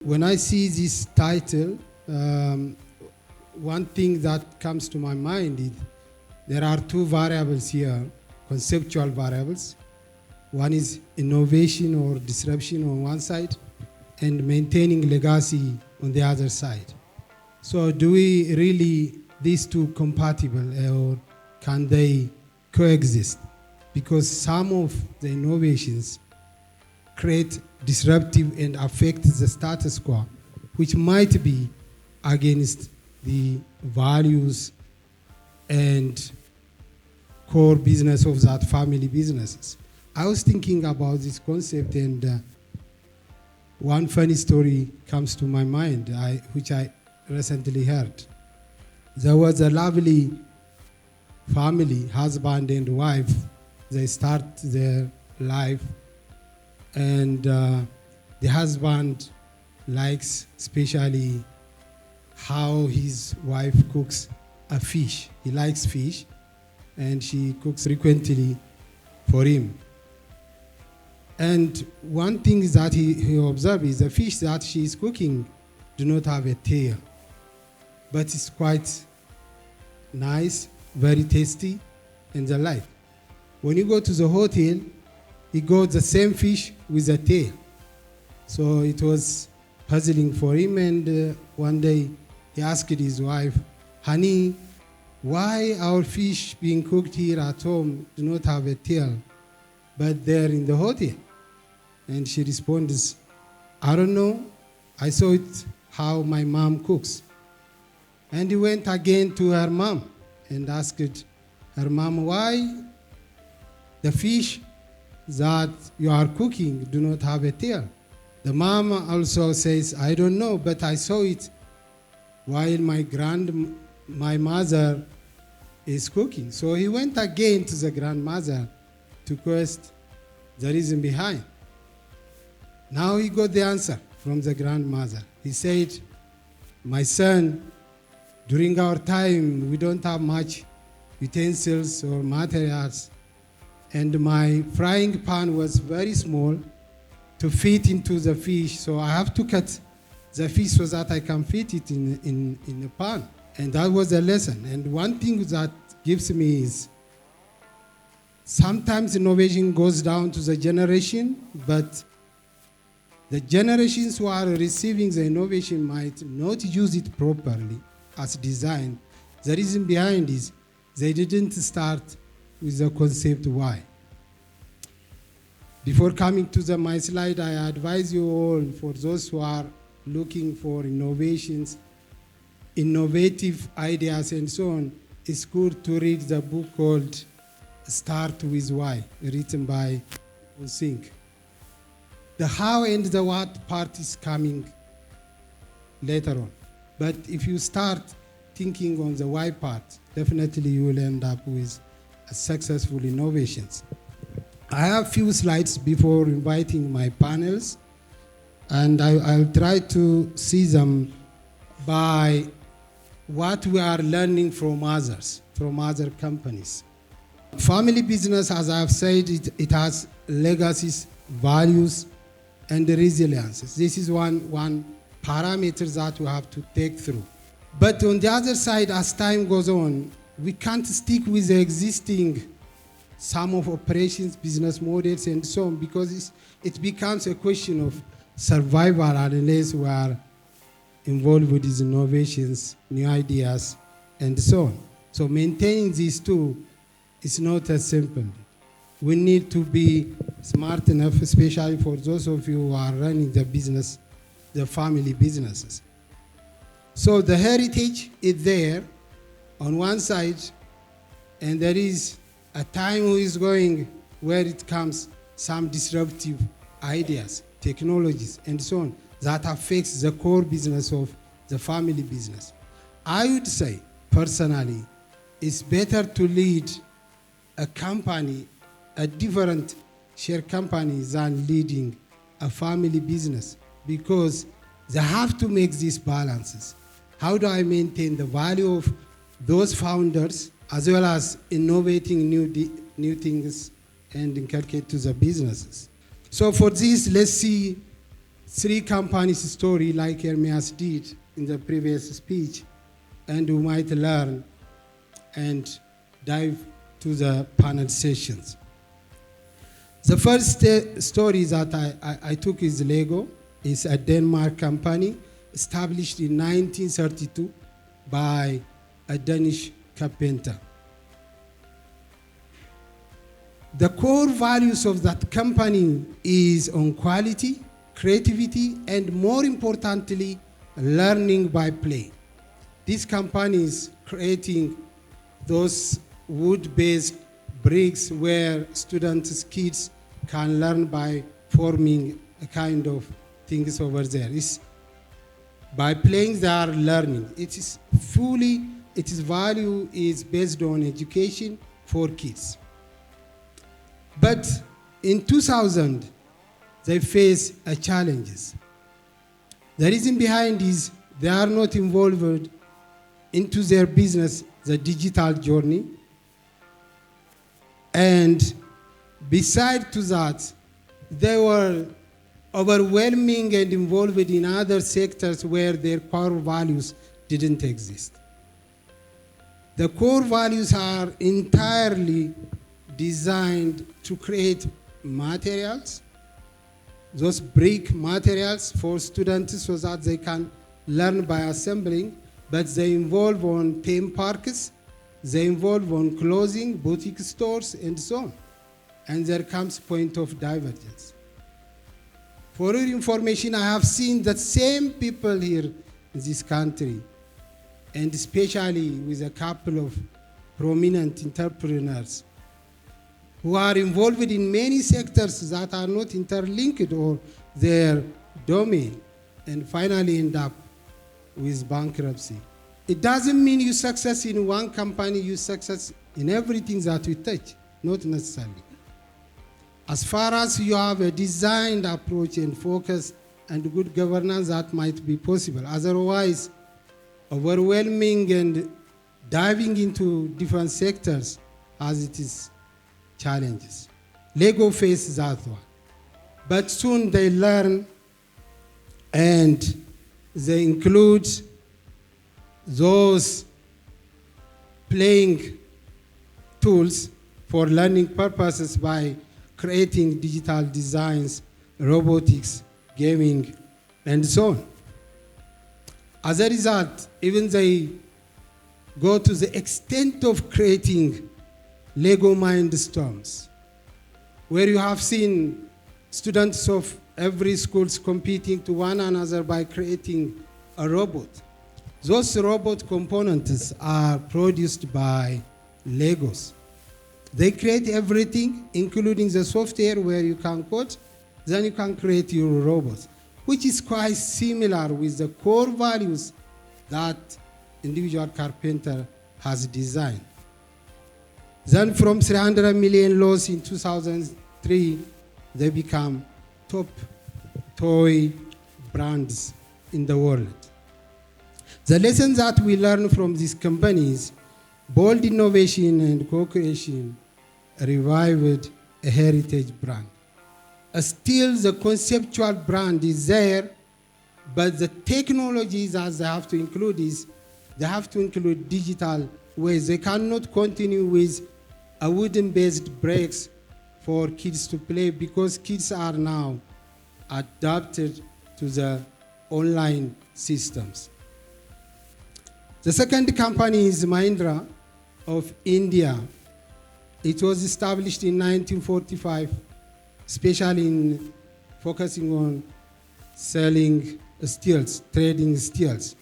When I see this title, one thing that comes to my mind is there are two variables here, conceptual variables. One is innovation or disruption on one side, and maintaining legacy on the other side. So do we really, these two compatible, or can they coexist? Because some of the innovations create disruptive and affect the status quo, which might be against the values and core business of that family businesses. I was thinking about this concept, and one funny story comes to my mind, which I recently heard. There was a lovely family, husband and wife. They start their life, and the husband likes especially how his wife cooks a fish. He likes fish, and she cooks frequently for him. And one thing that he observed is the fish that she is cooking do not have a tail, but it's quite nice, very tasty, and the like. When you go to the hotel, he got the same fish with a tail. So it was puzzling for him, and one day he asked his wife, "Honey, why our fish being cooked here at home do not have a tail, but they're in the hotel?" And she responds, "I don't know. I saw it how my mom cooks." And he went again to her mom and asked her mom, "Why the fish that you are cooking do not have a tail?" The mom also says, "I don't know, but I saw it while my mother is cooking." So he went again to the grandmother to quest the reason behind. Now he got the answer from the grandmother. He said, "My son, during our time, we don't have much utensils or materials, and my frying pan was very small to fit into the fish, so I have to cut the fish so that I can fit it in the pan." And that was a lesson. And one thing that gives me is sometimes innovation goes down to the generation, but the generations who are receiving the innovation might not use it properly as designed. The reason behind is they didn't start with the concept why. Before coming to my slide, I advise you all, for those who are looking for innovations, innovative ideas and so on, it's good to read the book called Start With Why, written by Singh. The how and the what part is coming later on. But if you start thinking on the why part, definitely you will end up with successful innovations. I have few slides before inviting my panels, and I'll try to see them by what we are learning from others, from other companies. Family business, as I've said, it has legacies, values, and resiliences. This is one parameter that we have to take through. But on the other side, as time goes on, we can't stick with the existing sum of operations, business models, and so on, because it becomes a question of survival unless we are involved with these innovations, new ideas, and so on. So maintaining these two is not as simple. We need to be smart enough, especially for those of you who are running the business, the family businesses. So the heritage is there on one side, and there is a time who is going where it comes some disruptive ideas, technologies, and so on, that affects the core business of the family business. I would say, personally, it's better to lead a company, a different share company, than leading a family business, because they have to make these balances. How do I maintain the value of those founders as well as innovating new things and inculcate to the businesses? So for this, let's see three companies' story like Hermias did in the previous speech, and we might learn and dive to the panel sessions. The first story that I took is Lego. It's a Denmark company established in 1932 by a Danish carpenter. The core values of that company is on quality, creativity, and more importantly, learning by play. This company is creating those wood-based bricks where students, kids can learn by forming a kind of things over there. It's by playing they are learning. Its value is based on education for kids. But in 2000, they face challenges. The reason behind is they are not involved into their business, the digital journey. And beside to that, they were overwhelming and involved in other sectors where their core values didn't exist. The core values are entirely designed to create materials, those brick materials for students so that they can learn by assembling, but they involve on theme parks, they involve on clothing, boutique stores, and so on. And there comes point of divergence. For your information, I have seen the same people here in this country, and especially with a couple of prominent entrepreneurs who are involved in many sectors that are not interlinked or their domain, and finally end up with bankruptcy. It doesn't mean you success in one company, you success in everything that you touch, not necessarily. As far as you have a designed approach and focus and good governance, that might be possible. Otherwise, overwhelming and diving into different sectors as it is challenges. Lego faces that one. But soon they learn and they include those playing tools for learning purposes by creating digital designs, robotics, gaming, and so on. As a result, even they go to the extent of creating Lego Mindstorms, where you have seen students of every schools competing to one another by creating a robot. Those robot components are produced by Legos. They create everything, including the software where you can code, then you can create your robots, which is quite similar with the core values that individual carpenter has designed. Then from 300 million loss in 2003, they become top toy brands in the world. The lessons that we learn from these companies, bold innovation and co-creation revived a heritage brand. Still, the conceptual brand is there, but the technologies that they have to include is they have to include digital ways. They cannot continue with a wooden-based bricks for kids to play because kids are now adapted to the online systems. The second company is Mahindra of India. It was established in 1945, especially in focusing on selling steels, trading steels.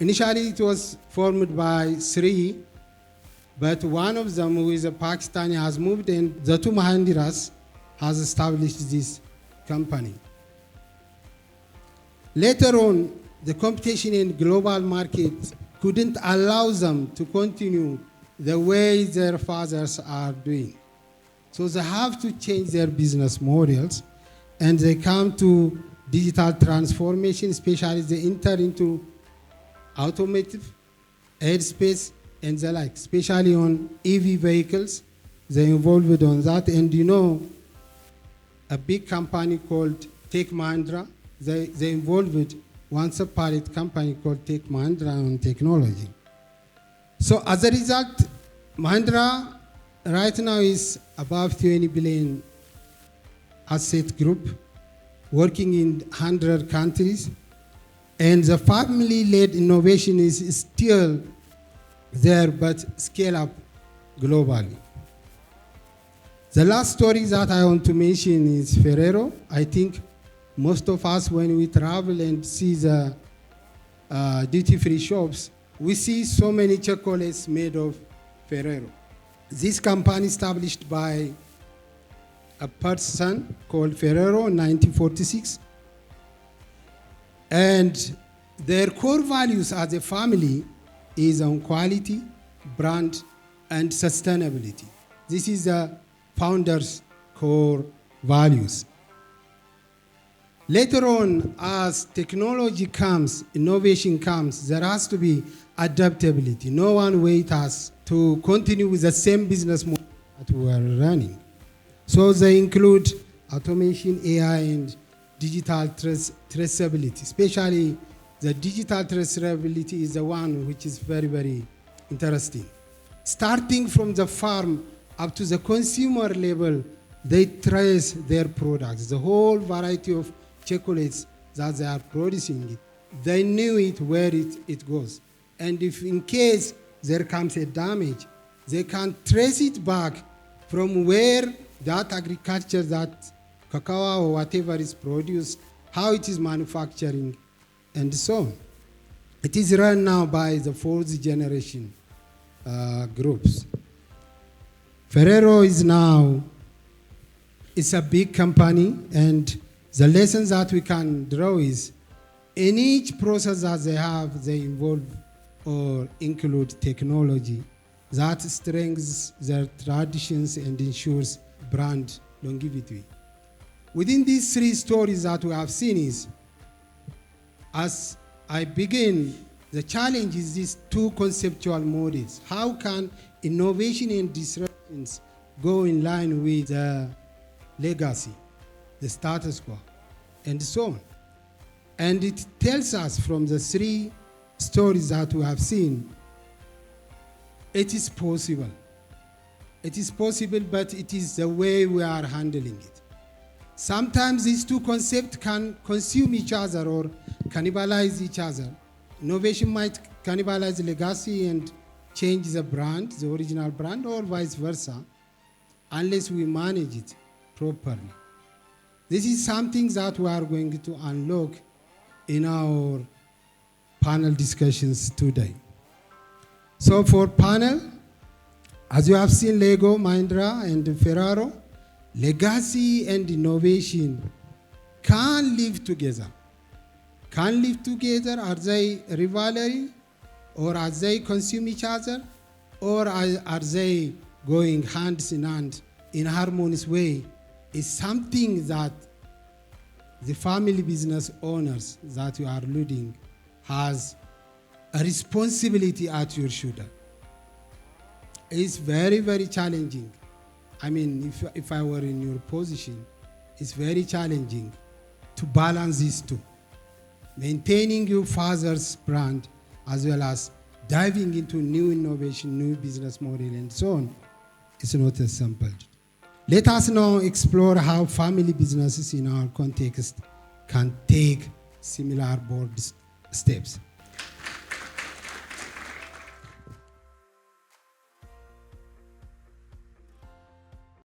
Initially, it was formed by three, but one of them, who is a Pakistani, has moved, and the two Mahindras has established this company. Later on, the competition in global market couldn't allow them to continue the way their fathers are doing. So they have to change their business models, and they come to digital transformation, especially they enter into automotive, airspace, and the like, especially on EV vehicles. They involved on that, and you know, a big company called Tech Mahindra they involved one separate company called Mahindra on technology. So as a result, Mahindra right now is above 20 billion asset group, working in 100 countries. And the family-led innovation is still there, but scale up globally. The last story that I want to mention is Ferrero. I think most of us, when we travel and see the duty-free shops, we see so many chocolates made of Ferrero. This company established by a person called Ferrero in 1946. And their core values as a family is on quality, brand, and sustainability. This is the founders' core values. Later on, as technology comes, innovation comes, there has to be adaptability. No one waits us to continue with the same business model that we are running. So they include automation, AI, and digital traceability. Especially the digital traceability is the one which is very, very interesting. Starting from the farm up to the consumer level, they trace their products, the whole variety of chocolates that they are producing. They knew it where it goes. And if in case there comes a damage, they can trace it back from where that agriculture, that cacao or whatever is produced, how it is manufacturing, and so on. It is run now by the fourth generation groups. Ferrero is now, it's a big company, and the lessons that we can draw is in each process that they have, they involve or include technology that strengthens their traditions and ensures brand longevity. Within these three stories that we have seen is, as I begin, the challenge is these two conceptual models. How can innovation and disruptions go in line with the legacy, the status quo, and so on? And it tells us from the three stories that we have seen, it is possible. It is possible, but it is the way we are handling it. Sometimes these two concepts can consume each other or cannibalize each other. Innovation might cannibalize legacy and change the brand, the original brand, or vice versa, unless we manage it properly. This is something that we are going to unlock in our panel discussions today. So for panel, as you have seen, Lego, Mahindra, and Ferrero, legacy and innovation can live together. Can live together. Are they rivalry, or are they consume each other, or are they going hand in hand in a harmonious way? Is something that the family business owners that you are leading has a responsibility at your shoulder. It's very, very challenging. I mean, if I were in your position, it's very challenging to balance these two. Maintaining your father's brand as well as diving into new innovation, new business model, and so on. It's not as simple. Let us now explore how family businesses in our context can take similar bold steps.